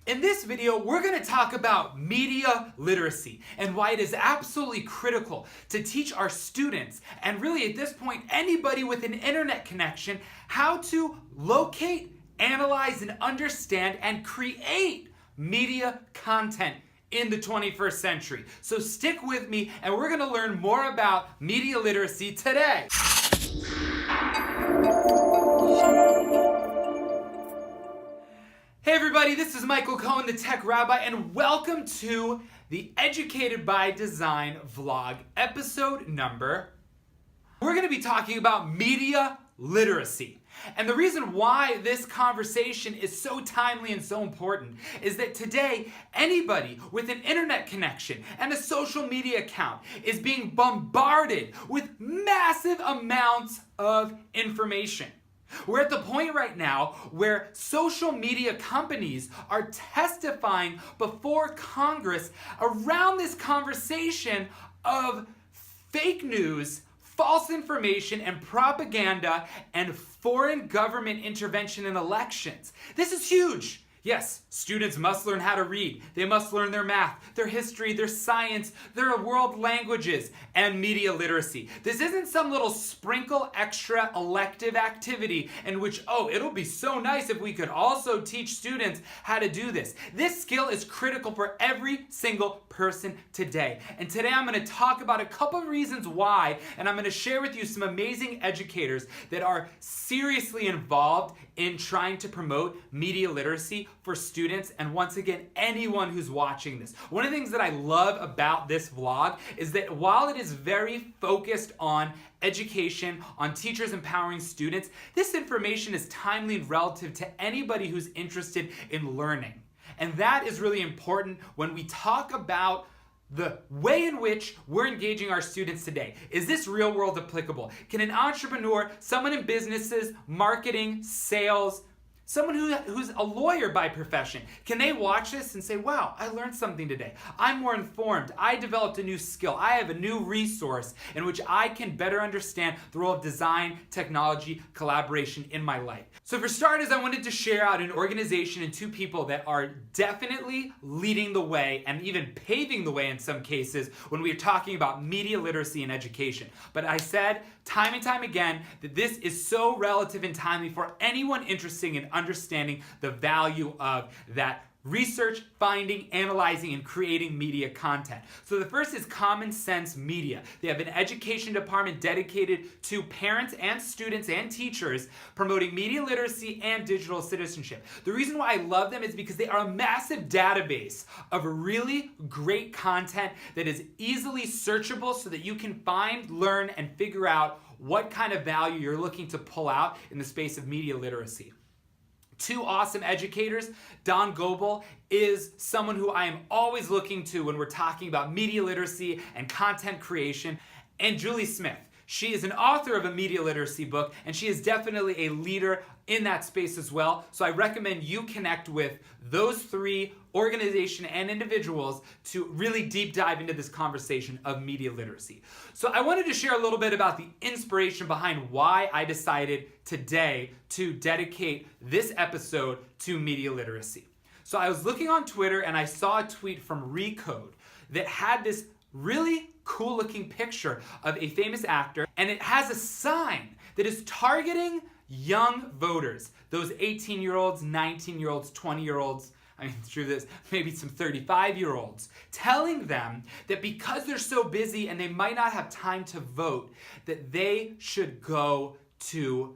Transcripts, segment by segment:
In this video, we're going to talk about media literacy and why it is absolutely critical to teach our students, and really at this point, anybody with an internet connection, how to locate, analyze, and understand and create media content in the 21st century. So stick with me and we're going to learn more about media literacy today. Hey everybody, this is Michael Cohen, the Tech Rabbi, and welcome to the Educated by Design vlog, episode number. We're going to be talking about media literacy. And the reason why this conversation is so timely and so important is that today, anybody with an internet connection and a social media account is being bombarded with massive amounts of information. We're at the point right now where social media companies are testifying before Congress around this conversation of fake news, false information, and propaganda, and foreign government intervention in elections. This is huge. Yes, students must learn how to read. They must learn their math, their history, their science, their world languages, and media literacy. This isn't some little sprinkle extra elective activity in which, it'll be so nice if we could also teach students how to do this. This skill is critical for every single person today. And today I'm going to talk about a couple of reasons why, and I'm going to share with you some amazing educators that are seriously involved in trying to promote media literacy for students, and once again, anyone who's watching this. One of the things that I love about this vlog is that while it is very focused on education, on teachers empowering students, this information is timely and relative to anybody who's interested in learning. And that is really important when we talk about the way in which we're engaging our students today. Is this real world applicable? Can an entrepreneur, someone in businesses, marketing, sales, someone who's a lawyer by profession, can they watch this and say, wow, I learned something today. I'm more informed. I developed a new skill. I have a new resource in which I can better understand the role of design, technology, collaboration in my life. So for starters, I wanted to share out an organization and two people that are definitely leading the way and even paving the way in some cases when we are talking about media literacy and education. But I said time and time again that this is so relative and timely for anyone interested in understanding the value of that research, finding, analyzing, and creating media content. So the first is Common Sense Media. They have an education department dedicated to parents and students and teachers promoting media literacy and digital citizenship. The reason why I love them is because they are a massive database of really great content that is easily searchable so that you can find, learn, and figure out what kind of value you're looking to pull out in the space of media literacy. Two awesome educators. Don Goble is someone who I am always looking to when we're talking about media literacy and content creation. And Julie Smith. She is an author of a media literacy book, and she is definitely a leader in that space as well. So I recommend you connect with those three organizations and individuals to really deep dive into this conversation of media literacy. So I wanted to share a little bit about the inspiration behind why I decided today to dedicate this episode to media literacy. So I was looking on Twitter and I saw a tweet from Recode that had this really cool looking picture of a famous actor, and it has a sign that is targeting young voters, those 18-year-olds, 19-year-olds, 20-year-olds, through this, maybe some 35-year-olds, telling them that because they're so busy and they might not have time to vote, that they should go to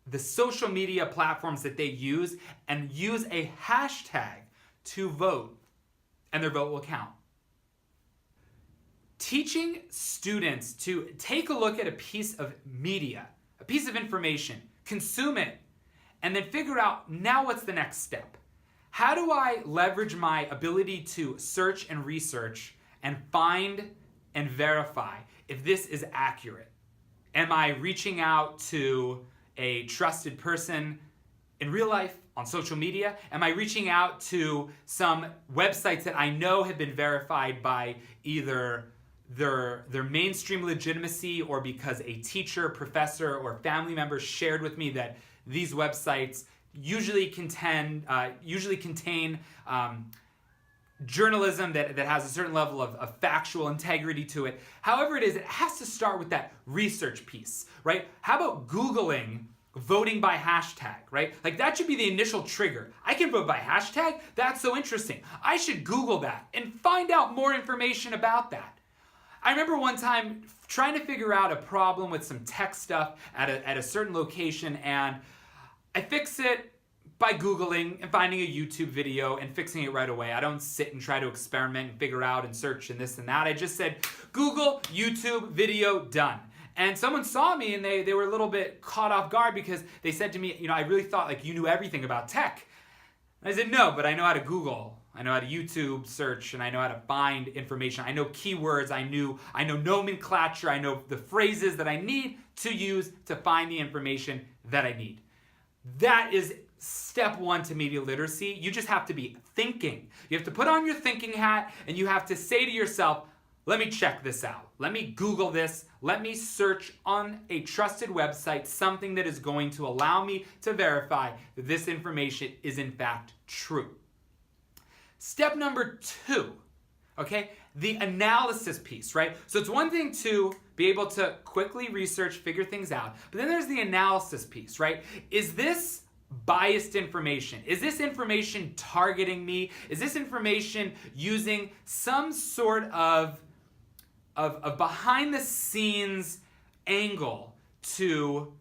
the social media platforms that they use and use a hashtag to vote, and their vote will count. Teaching students to take a look at a piece of media, a piece of information, consume it, and then figure out now what's the next step. How do I leverage my ability to search and research and find and verify if this is accurate? Am I reaching out to a trusted person in real life, on social media? Am I reaching out to some websites that I know have been verified by either their mainstream legitimacy or because a teacher, professor, or family member shared with me that these websites usually contain journalism that has a certain level of factual integrity to it. However it is, it has to start with that research piece, right? How about Googling voting by hashtag, right? Like that should be the initial trigger. I can vote by hashtag? That's so interesting. I should Google that and find out more information about that. I remember one time trying to figure out a problem with some tech stuff at a certain location, and I fix it by Googling and finding a YouTube video and fixing it right away. I don't sit and try to experiment and figure out and search and this and that. I just said, Google, YouTube, video, done. And someone saw me and they were a little bit caught off guard because they said to me, I really thought like you knew everything about tech. And I said, no, but I know how to Google. I know how to YouTube search, and I know how to find information. I know keywords, I know nomenclature, I know the phrases that I need to use to find the information that I need. That is step one to media literacy. You just have to be thinking. You have to put on your thinking hat and you have to say to yourself, let me check this out. Let me Google this. Let me search on a trusted website something that is going to allow me to verify that this information is in fact true. Step number 2, okay, the analysis piece, right? So it's one thing to be able to quickly research, figure things out, but then there's the analysis piece, right? Is this biased information? Is this information targeting me? Is this information using some sort of behind the scenes angle to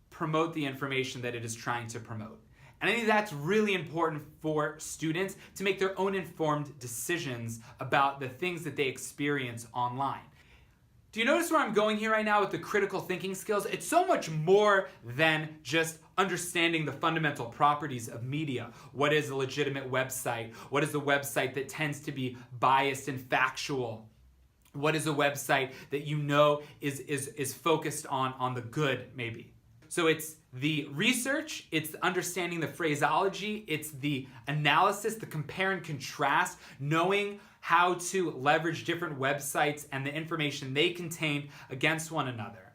promote the information that it is trying to promote? And I think that's really important for students to make their own informed decisions about the things that they experience online. Do you notice where I'm going here right now with the critical thinking skills? It's so much more than just understanding the fundamental properties of media. What is a legitimate website? What is a website that tends to be biased and factual? What is a website that is focused on the good, maybe? So it's the research, it's understanding the phraseology, it's the analysis, the compare and contrast, knowing how to leverage different websites and the information they contain against one another.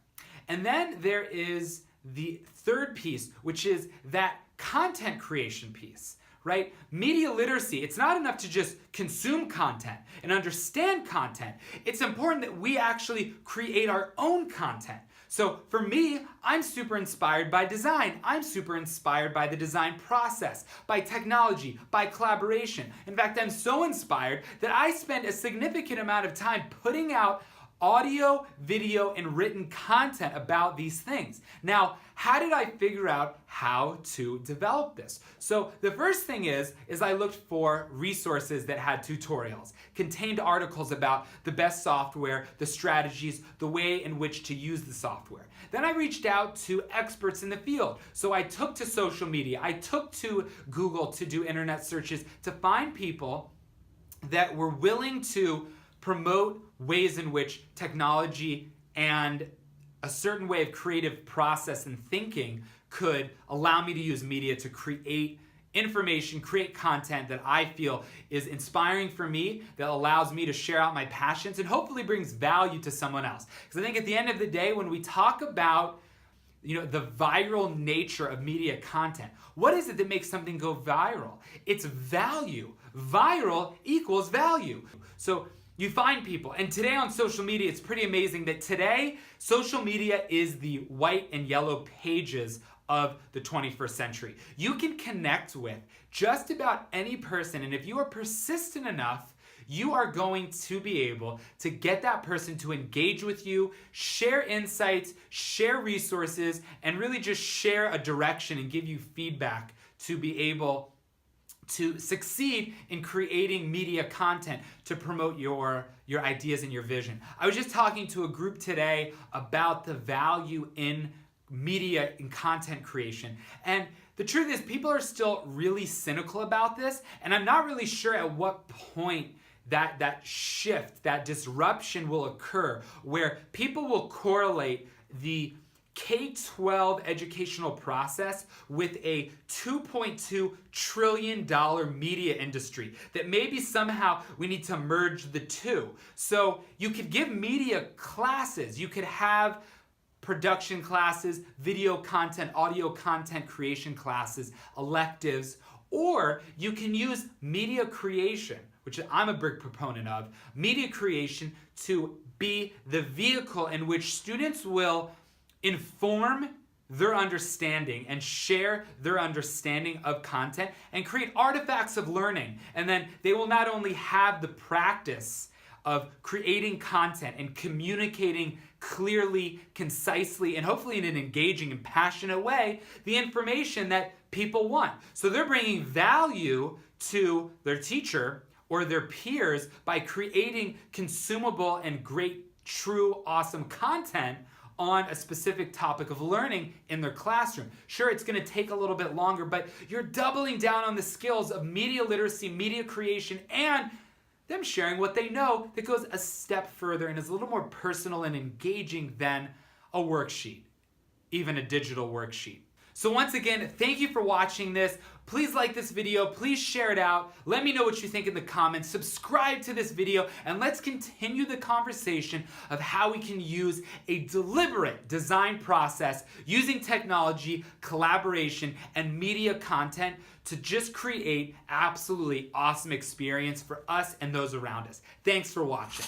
And then there is the third piece, which is that content creation piece, right? Media literacy, it's not enough to just consume content and understand content. It's important that we actually create our own content. So for me, I'm super inspired by design. I'm super inspired by the design process, by technology, by collaboration. In fact, I'm so inspired that I spend a significant amount of time putting out audio, video, and written content about these things. Now, how did I figure out how to develop this? So the first thing is I looked for resources that had tutorials, contained articles about the best software, the strategies, the way in which to use the software. Then I reached out to experts in the field. So I took to social media, I took to Google to do internet searches to find people that were willing to promote ways in which technology and a certain way of creative process and thinking could allow me to use media to create information, create content that I feel is inspiring for me, that allows me to share out my passions and hopefully brings value to someone else. Because I think at the end of the day, when we talk about the viral nature of media content, what is it that makes something go viral? It's value. Viral equals value. So you find people, and today on social media, it's pretty amazing that today, social media is the white and yellow pages of the 21st century. You can connect with just about any person, and if you are persistent enough, you are going to be able to get that person to engage with you, share insights, share resources, and really just share a direction and give you feedback to be able to succeed in creating media content to promote your ideas and your vision. I was just talking to a group today about the value in media and content creation. And the truth is, people are still really cynical about this, and I'm not really sure at what point that shift, that disruption will occur, where people will correlate the K-12 educational process with a $2.2 trillion media industry, that maybe somehow we need to merge the two. So you could give media classes, you could have production classes, video content, audio content creation classes, electives, or you can use media creation, which I'm a big proponent of, media creation to be the vehicle in which students will inform their understanding and share their understanding of content and create artifacts of learning. And then they will not only have the practice of creating content and communicating clearly, concisely, and hopefully in an engaging and passionate way, the information that people want. So they're bringing value to their teacher or their peers by creating consumable and great, true, awesome content on a specific topic of learning in their classroom. Sure, it's going to take a little bit longer, but you're doubling down on the skills of media literacy, media creation, and them sharing what they know that goes a step further and is a little more personal and engaging than a worksheet, even a digital worksheet. So once again, thank you for watching this. Please like this video, please share it out. Let me know what you think in the comments. Subscribe to this video, and let's continue the conversation of how we can use a deliberate design process using technology, collaboration, and media content to just create absolutely awesome experience for us and those around us. Thanks for watching.